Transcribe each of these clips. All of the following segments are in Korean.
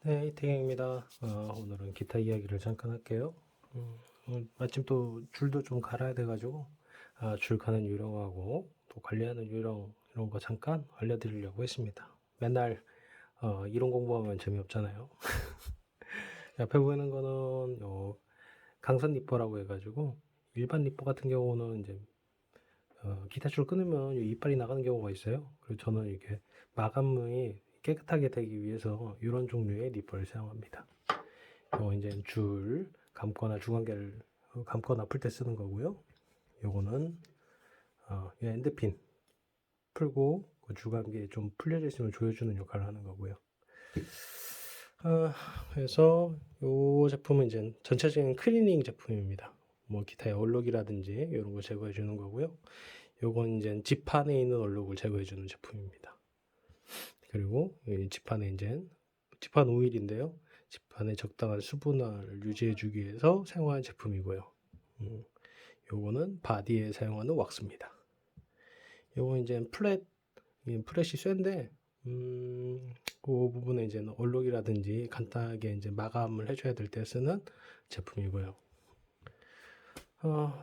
네, 이태경입니다. 오늘은 기타 이야기를 잠깐 할게요. 마침 또 줄도 좀 갈아야 돼가지고 줄 가는 요령하고 또 관리하는 요령 이런 거 잠깐 알려드리려고 했습니다. 맨날 이론 공부하면 재미없잖아요. 옆에 보이는 거는 강선 니퍼라고 해가지고 일반 니퍼 같은 경우는 이제 기타 줄 끊으면 이빨이 나가는 경우가 있어요. 그래서 저는 이렇게 마감이 깨끗하게 되기 위해서 이런 종류의 니퍼를 사용합니다. 이제 줄 감거나 주관계를 감거나 풀 때 쓰는 거고요. 요거는 이 엔드핀 풀고 그 주관계 좀 풀려져 있으면 조여주는 역할을 하는 거고요. 그래서 요 제품은 이제 전체적인 클리닝 제품입니다. 뭐 기타의 얼룩이라든지 이런 거 제거해 주는 거고요. 요건 이제 지판에 있는 얼룩을 제거해 주는 제품입니다. 그리고 이 지판에 이제 지판 오일인데요. 지판에 적당한 수분을 유지해 주기 위해서 사용하는 제품이고요. 요거는 바디에 사용하는 왁스입니다. 요거 이제 플랫이 쇠인데 그 부분에 이제 얼룩이라든지 간단하게 이제 마감을 해줘야 될 때 쓰는 제품이고요.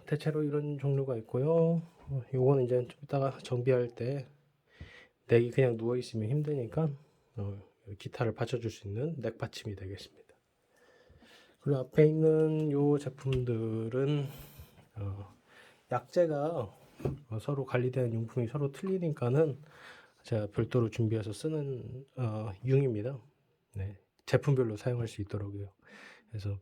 대체로 이런 종류가 있고요. 요거는 이제 좀 이따가 정비할 때 넥이 그냥 누워 있으면 힘드니까 기타를 받쳐줄 수 있는 넥 받침이 되겠습니다. 그리고 앞에 있는 요 제품들은 약재가 서로 관리되는 용품이 서로 틀리니까는 제가 별도로 준비해서 쓰는 융입니다. 네, 제품별로 사용할 수 있도록요. 그래서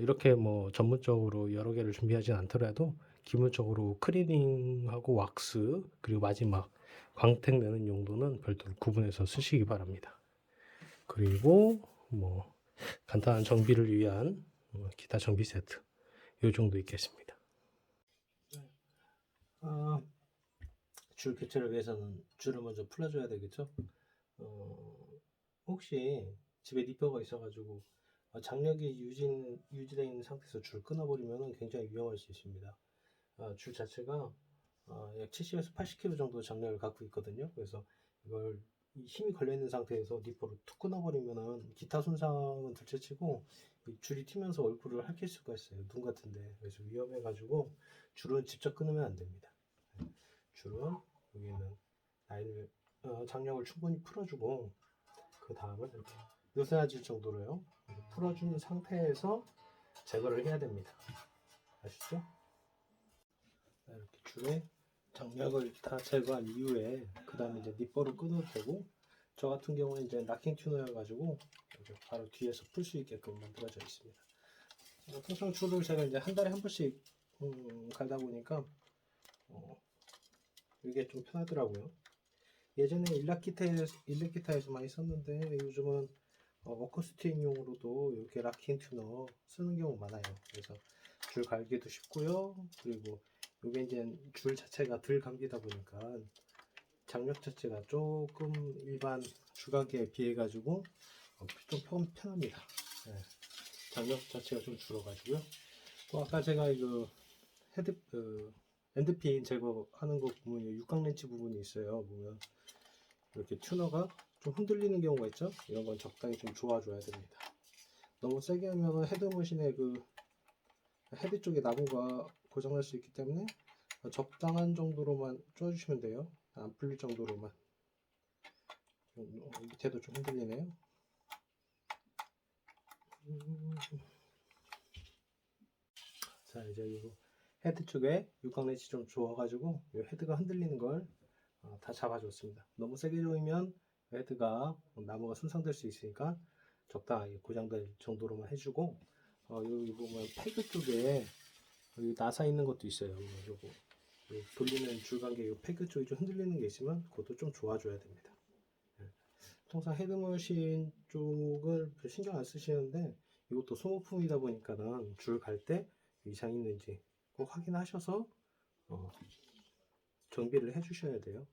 이렇게 뭐 전문적으로 여러 개를 준비하진 않더라도 기본적으로 클리닝하고 왁스 그리고 마지막 광택 내는 용도는 별도로 구분해서 쓰시기 바랍니다. 그리고 뭐 간단한 정비를 위한 기타 정비 세트 이 정도 있겠습니다. 줄 교체를 위해서는 줄을 먼저 풀어줘야 되겠죠. 혹시 집에 니퍼가 있어가지고 장력이 유지되어 있는 상태에서 줄 끊어버리면 굉장히 위험할 수 있습니다. 줄 자체가 약 70에서 80kg 정도 장력을 갖고 있거든요. 그래서 이걸 힘이 걸려있는 상태에서 니퍼를 툭 끊어버리면은 기타 손상은 둘째치고 줄이 튀면서 얼굴을 핥힐 수가 있어요. 눈 같은데. 그래서 위험해가지고 줄은 직접 끊으면 안 됩니다. 줄은 여기는 라인을 장력을 충분히 풀어주고 그 다음에 이렇게 느슨해질 정도로요. 풀어준 상태에서 제거를 해야 됩니다. 아시죠? 이렇게 줄에 장력을 다 제거한 이후에 그 다음에 이제 니퍼를 끊어도 되고 저 같은 경우는 이제 락킹 튜너여가지고 바로 뒤에서 풀 수 있게끔 만들어져 있습니다. 통상 줄을 제가 이제 한 달에 한 번씩 갈다 보니까 이게 좀 편하더라고요. 예전에 일렉기타에서 많이 썼는데 요즘은 어쿠스틱용으로도 이렇게 락킹 튜너 쓰는 경우 많아요. 그래서 줄 갈기도 쉽고요. 그리고 이게 이제 줄 자체가 덜 감기다 보니까 장력 자체가 조금 일반 줄감기에 비해 가지고 좀 편합니다. 네. 장력 자체가 좀 줄어가지고요. 또 아까 제가 이거 엔드핀 제거하는 거 보면 육각 렌치 부분이 있어요. 보면 이렇게 튜너가 좀 흔들리는 경우가 있죠. 이런 건 적당히 좀 조아줘야 됩니다. 너무 세게 하면 헤드머신의 그 헤드 쪽에 나무가 고장날 수 있기 때문에 적당한 정도로만 쪼아주시면 돼요. 안 풀릴 정도로만. 밑에도 좀 흔들리네요. 자, 이제 이 헤드 쪽에 육각렛이 좀 조아가지고 이 헤드가 흔들리는 걸 다 잡아줬습니다. 너무 세게 조이면 헤드가 나무가 손상될 수 있으니까 적당하게 고장될 정도로만 해주고 여기 보면 패드 쪽에 여기 나사 있는 것도 있어요. 요거 돌리는 줄감개 요 패드 쪽이 좀 흔들리는 게 있으면 그것도 좀 좋아줘야 됩니다. 통상 헤드머신 쪽을 신경 안 쓰시는데 이것도 소모품이다 보니까는 줄 갈 때 이상 있는지 꼭 확인하셔서 정비를 해 주셔야 돼요.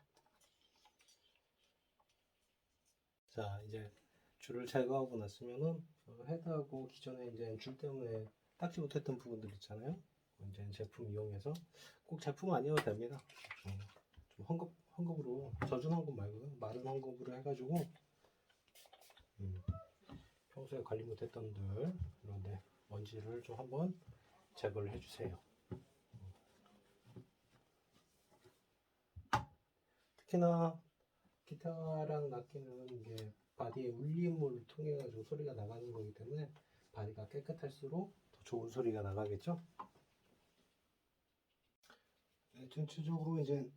자, 이제 줄을 제거하고 났으면은 헤드하고 기존에 이제 줄 때문에 닦지 못했던 부분들 있잖아요. 이제 제품 이용해서 꼭 제품 아니어도 됩니다. 좀 헝겊으로 젖은 헝겊 말고요. 마른 헝겊으로 해가지고 평소에 관리 못했던 그런데 먼지를 좀 한번 제거를 해주세요. 특히나 기타랑 악기는 이게 바디의 울림을 통해 가지고 소리가 나가는 거기 때문에 바디가 깨끗할수록 더 좋은 소리가 나가겠죠. 네, 전체적으로 이제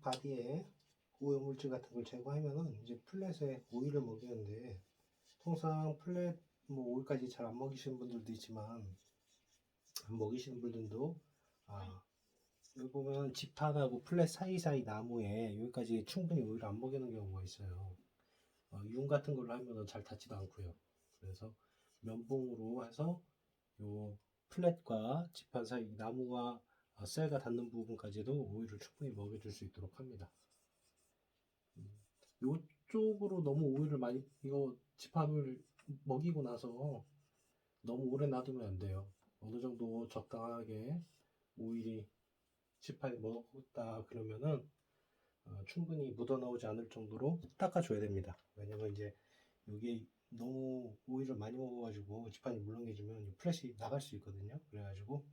바디에 오염물질 같은 걸 제거하면은 이제 플랫에 오일을 먹이는데, 통상 플랫 뭐 오일까지 잘 안 먹이시는 분들도 있지만 안 먹이시는 분들도 여기 보면 지판하고 플랫 사이사이 나무에 여기까지 충분히 오일을 안 먹이는 경우가 있어요. 융 같은 걸로 하면은 잘 닿지도 않고요. 그래서 면봉으로 해서 요 플랫과 지판 사이 나무와 셀과 닿는 부분까지도 오일을 충분히 먹여줄 수 있도록 합니다. 요쪽으로 너무 오일을 많이, 이거 지판을 먹이고 나서 너무 오래 놔두면 안 돼요. 어느 정도 적당하게 오일이 지판에 먹었다 그러면은 충분히 묻어나오지 않을 정도로 닦아줘야 됩니다. 왜냐면 이제 여기 너무 오일을 많이 먹어가지고 지판이 물렁해지면 플랫이 나갈 수 있거든요. 그래가지고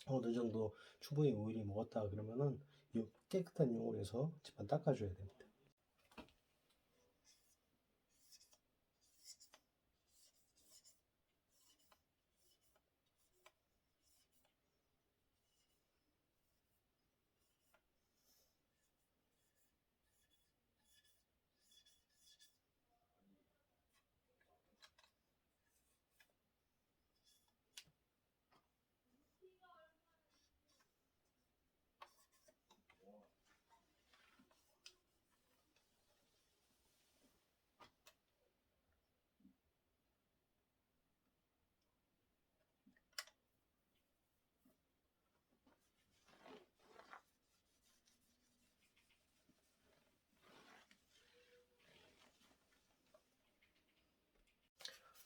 어느 정도 충분히 오일이 먹었다 그러면은 이 깨끗한 용으로 해서 지판 닦아줘야 됩니다.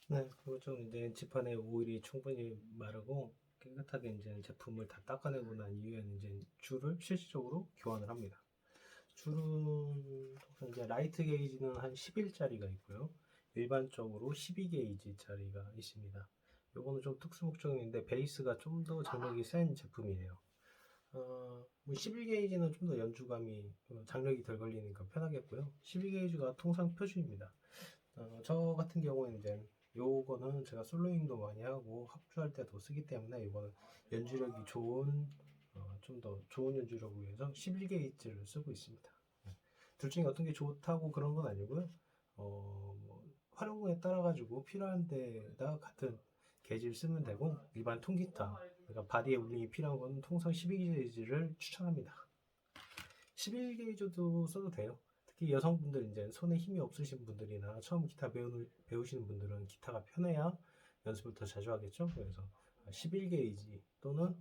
네, 그리고 좀 이제 지판에 오일이 충분히 마르고 깨끗하게 이제 제품을 다 닦아내고 난 이후에는 이제 줄을 실질적으로 교환을 합니다. 줄은 이제 라이트 게이지는 한 10일짜리가 있고요. 일반적으로 12게이지짜리가 있습니다. 요거는 좀 특수 목적인데 베이스가 좀 더 장력이 센 제품이에요. 뭐 11게이지는 좀 더 연주감이 장력이 덜 걸리니까 편하겠고요. 12게이지가 통상 표준입니다. 저 같은 경우에는 이제 요거는 제가 솔로잉도 많이 하고 합주할 때도 쓰기 때문에 이거는 연주력이 좋은 좀 더 좋은 연주력을 위해서 11게이지를 쓰고 있습니다. 둘 중에 어떤 게 좋다고 그런 건 아니고요. 뭐 활용에 따라 가지고 필요한 데다 같은 게이지를 쓰면 되고, 일반 통기타 그러니까 바디에 울림이 필요한 건 통상 12게이지를 추천합니다. 11게이지도 써도 돼요. 특히 여성분들, 이제 손에 힘이 없으신 분들이나 처음 기타 배우시는 분들은 기타가 편해야 연습을 더 자주 하겠죠. 그래서 11게이지 또는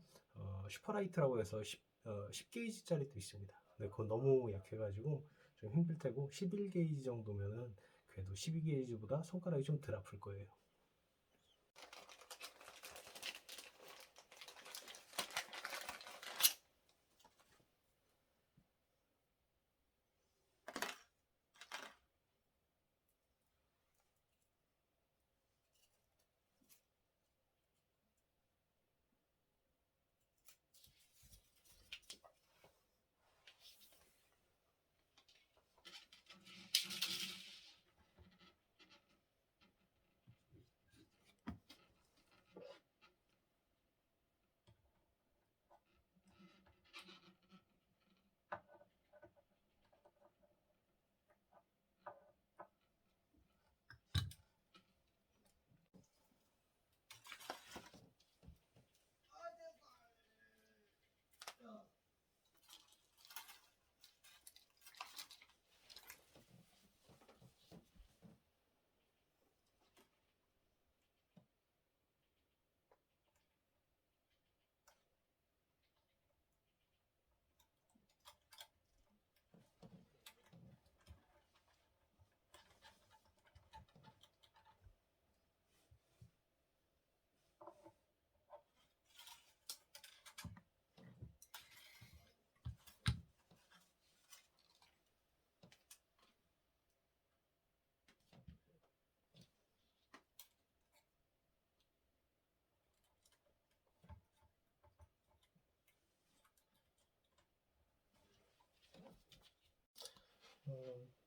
슈퍼라이트라고 해서 10게이지짜리도 있습니다. 근데 그건 너무 약해가지고 좀 힘들 테고, 11게이지 정도면은 그래도 12게이지보다 손가락이 좀 덜 아플 거예요.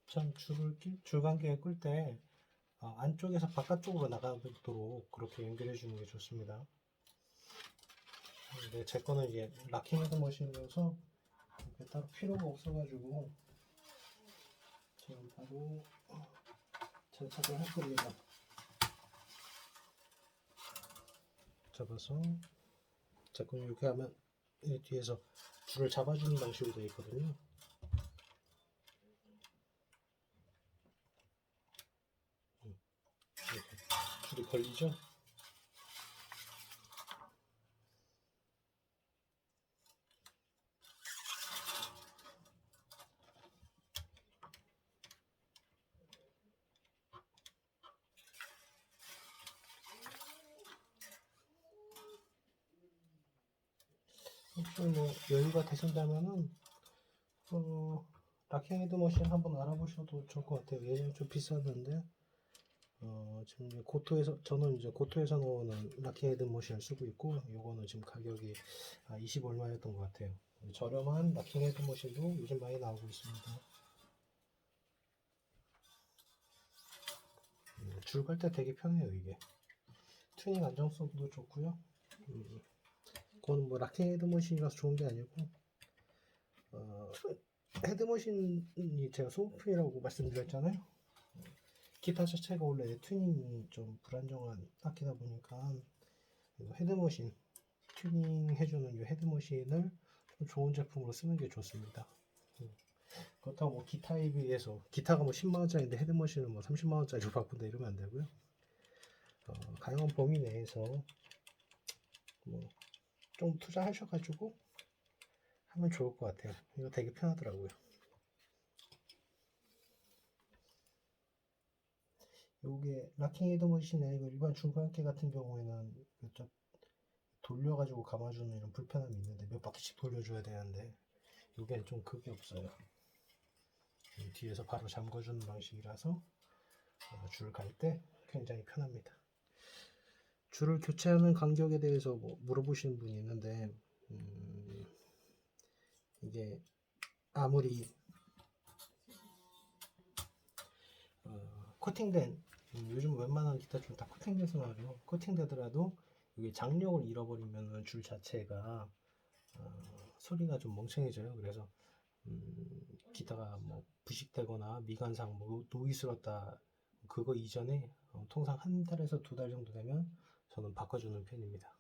참 줄간격에 끌 때 안쪽에서 바깥쪽으로 나가도록 그렇게 연결해 주는 게 좋습니다. 근데 제 거는 이제 락킹 헤드 머신이어서 따로 필요가 없어가지고 지금 바로 장착을 할 겁니다. 잡아서 제 거는 이렇게 하면 이 뒤에서 줄을 잡아주는 방식으로 되어 있거든요. 이렇게 줄이 걸리죠? 혹시 뭐 여유가 되신다면은 락킹 헤드 머신 한번 알아보셔도 좋을 것 같아요. 예전에 좀 비쌌는데 지금 이제 저는 이제 고토에서 나오는 락킹 헤드 머신을 쓰고 있고, 요거는 지금 가격이 20 얼마였던 것 같아요. 저렴한 락킹 헤드 머신도 요즘 많이 나오고 있습니다. 줄 갈 때 되게 편해요. 이게 튜닝 안정성도 좋고요. 그건 뭐 락킹 헤드 머신이라서 좋은 게 아니고 헤드 머신이 제가 소모품이라고 말씀드렸잖아요. 기타 자체가 원래 튜닝이 좀 불안정한 악기다 보니까 헤드머신 튜닝 해주는 이 헤드머신을 좀 좋은 제품으로 쓰는 게 좋습니다. 그렇다고 뭐 기타에 비해서 기타가 뭐 10만원짜리인데 헤드머신을 뭐 30만원짜리로 바꾼다 이러면 안 되고요. 가능한 범위 내에서 뭐 좀 투자하셔가지고 하면 좋을 것 같아요. 이거 되게 편하더라고요. 요게 락킹 헤드머신이 아니고 일반 중간기 같은 경우에는 좀 돌려가지고 감아주는 이런 불편함이 있는데 몇 바퀴씩 돌려줘야 되는데 요게 좀 그게 없어요. 뒤에서 바로 잠궈주는 방식이라서 줄 갈 때 굉장히 편합니다. 줄을 교체하는 간격에 대해서 뭐 물어보시는 분이 있는데 이게 아무리 코팅된 요즘 웬만한 기타 줄 다 코팅돼서 나와요. 코팅되더라도 이게 장력을 잃어버리면 줄 자체가 소리가 좀 멍청해져요. 그래서 기타가 뭐 부식되거나 미관상 뭐 노이스럽다 그거 이전에 통상 한 달에서 2달 정도 되면 저는 바꿔주는 편입니다.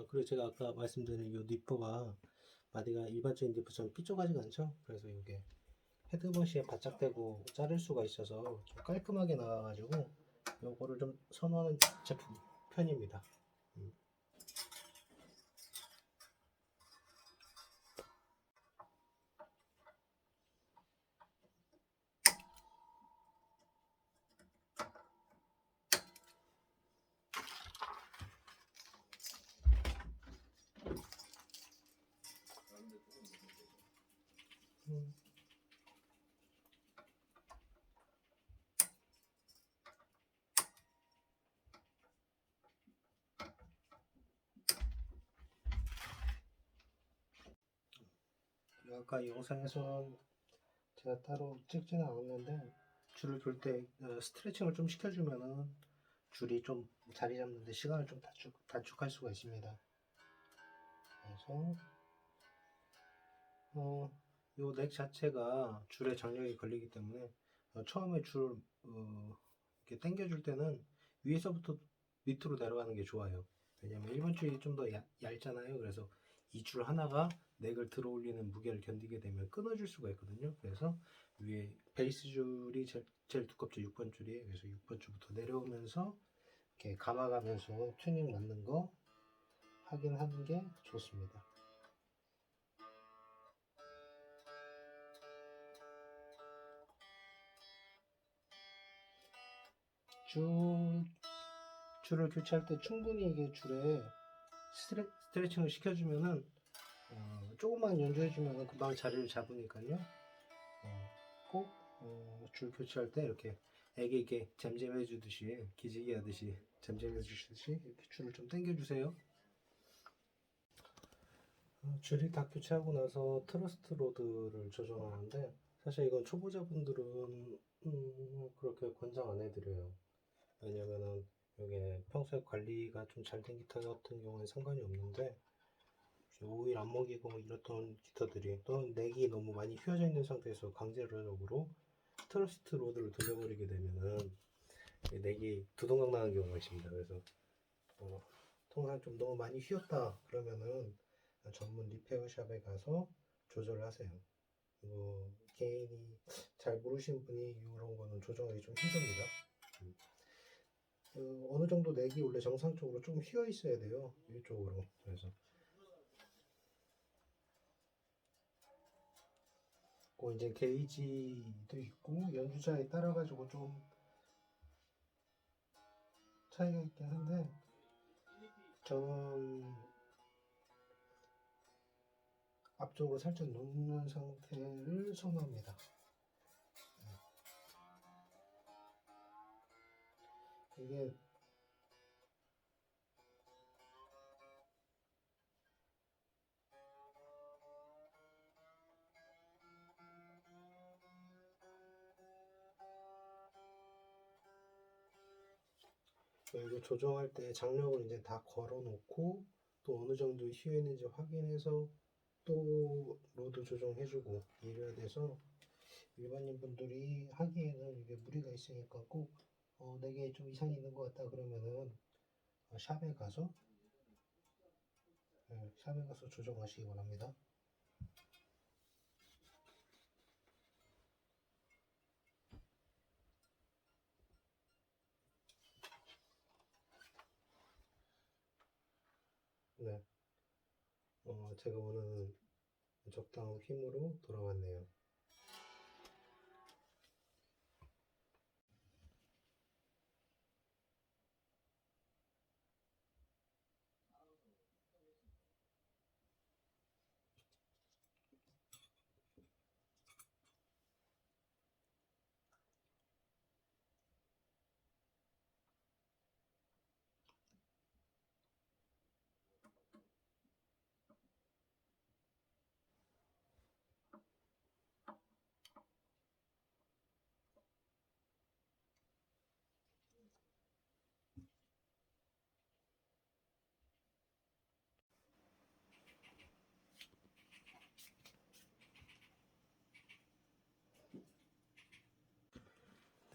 그리고 제가 아까 말씀드린 이 니퍼가 마디가 일반적인 니퍼처럼 삐쩍하지가 않죠. 그래서 이게 헤드머시에 바짝대고 자를 수가 있어서 좀 깔끔하게 나와가지고 요거를 좀 선호하는 제품 편입니다. 아까 영상에서는 제가 따로 찍지는 않았는데 줄을 돌 때 스트레칭을 좀 시켜주면은 줄이 좀 자리 잡는데 시간을 좀 단축할 수가 있습니다. 그래서 요 넥 자체가 줄에 장력이 걸리기 때문에 처음에 줄 이렇게 당겨줄 때는 위에서부터 밑으로 내려가는 게 좋아요. 왜냐면 1번 줄이 좀 더 얇잖아요. 그래서 이 줄 하나가 넥을 들어 올리는 무게를 견디게 되면 끊어질 수가 있거든요. 그래서 위에 베이스 줄이 제일 두껍죠. 6번 줄이. 그래서 6번 줄부터 내려오면서 이렇게 감아가면서 튜닝 맞는 거 확인하는 게 좋습니다. 줄을 교체할 때 충분히 이게 줄에 스트레칭을 시켜주면은 조금만 연주해주면 금방 자리를 잡으니까요. 꼭 줄 교체할 때 이렇게 애기에게 잼잼 해주듯이, 기지개 하듯이 잼잼 해주듯이 이렇게 줄을 좀 당겨주세요. 줄이 다 교체하고 나서 트러스트 로드를 조정하는데, 사실 이건 초보자분들은 그렇게 권장 안 해드려요. 왜냐면은 이게 평소에 관리가 좀 잘 된 기타 같은 경우는 상관이 없는데, 오일 안 먹이고 이렇던 기타들이 또 넥이 너무 많이 휘어져 있는 상태에서 강제적으로 트러스트 로드를 돌려버리게 되면은 넥이 두동강 나는 경우가 있습니다. 그래서 통상 좀 너무 많이 휘었다 그러면은 전문 리페어 샵에 가서 조절을 하세요. 개인이 잘 모르시는 분이 이런 거는 조정하기 좀 힘듭니다. 어느 정도 넥이 원래 정상적으로 좀 휘어 있어야 돼요. 이쪽으로. 그래서 이제 게이지도 있고 연주자에 따라 가지고 좀 차이가 있긴 한데, 저는 앞쪽으로 살짝 눕는 상태를 선호합니다. 이게 이거 조정할 때 장력을 이제 다 걸어 놓고 또 어느 정도 휘어 있는지 확인해서 또 로드 조정해주고 이래야 돼서, 일반인 분들이 하기에는 이게 무리가 있으니까 꼭 내게 좀 이상이 있는 것 같다 그러면은 샵에 가서 조정하시기 바랍니다. 네, 제가 원하는 적당한 힘으로 돌아왔네요.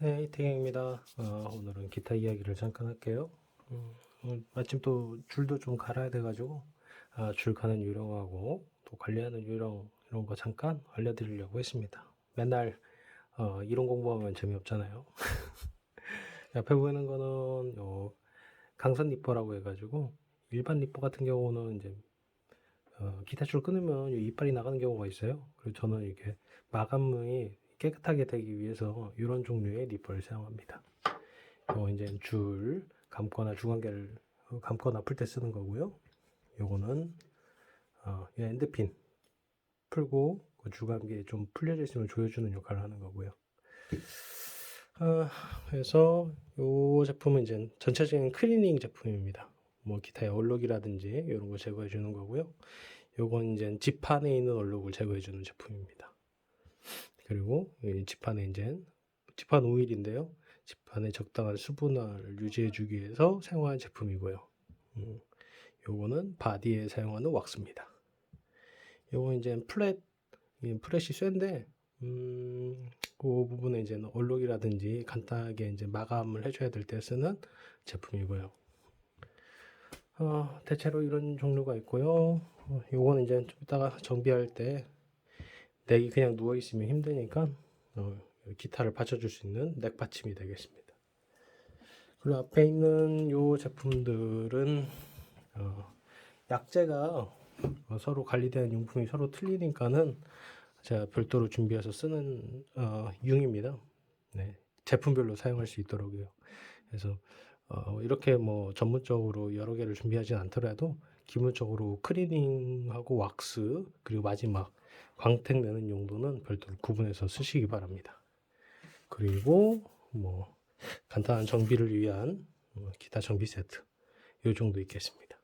네, 이태경입니다. 오늘은 기타 이야기를 잠깐 할게요. 마침 또 줄도 좀 갈아야 돼가지고 줄 가는 요령하고 또 관리하는 요령 이런 거 잠깐 알려드리려고 했습니다. 맨날 이론 공부하면 재미없잖아요. 옆에 보이는 거는 강선 니퍼라고 해가지고, 일반 니퍼 같은 경우는 이제 기타 줄 끊으면 이빨이 나가는 경우가 있어요. 그리고 저는 이렇게 마감이 깨끗하게 되기 위해서 이런 종류의 니퍼를 사용합니다. 이제 줄 감거나 주간개를 감거나 풀 때 쓰는 거고요. 요거는 엔드핀 풀고 그 주간개 좀 풀려져 있으면 조여주는 역할을 하는 거고요. 그래서 이 제품은 이제 전체적인 클리닝 제품입니다. 뭐 기타의 얼룩이라든지 이런 거 제거해 주는 거고요. 요건 이제 지판에 있는 얼룩을 제거해 주는 제품입니다. 그리고 이 지판에 이제 지판 오일인데요. 지판의 적당한 수분을 유지해 주기 위해서 사용하는 제품이고요. 요거는 바디에 사용하는 왁스입니다. 요거 이제 플랫이 쇠인데, 그 부분에 이제 얼룩이라든지 간단하게 이제 마감을 해줘야 될 때 쓰는 제품이고요. 대체로 이런 종류가 있고요. 요거는 이제 좀 이따가 정비할 때 넥이 그냥 누워 있으면 힘드니까 기타를 받쳐줄 수 있는 넥 받침이 되겠습니다. 그리고 앞에 있는 요 제품들은 약재가 서로 관리되는 용품이 서로 틀리니까는 제가 별도로 준비해서 쓰는 융입니다. 네, 제품별로 사용할 수 있도록요. 그래서 이렇게 뭐 전문적으로 여러 개를 준비하진 않더라도 기본적으로 클리닝하고 왁스 그리고 마지막 광택 내는 용도는 별도로 구분해서 쓰시기 바랍니다. 그리고 뭐 간단한 정비를 위한 기타 정비 세트 요 정도 있겠습니다.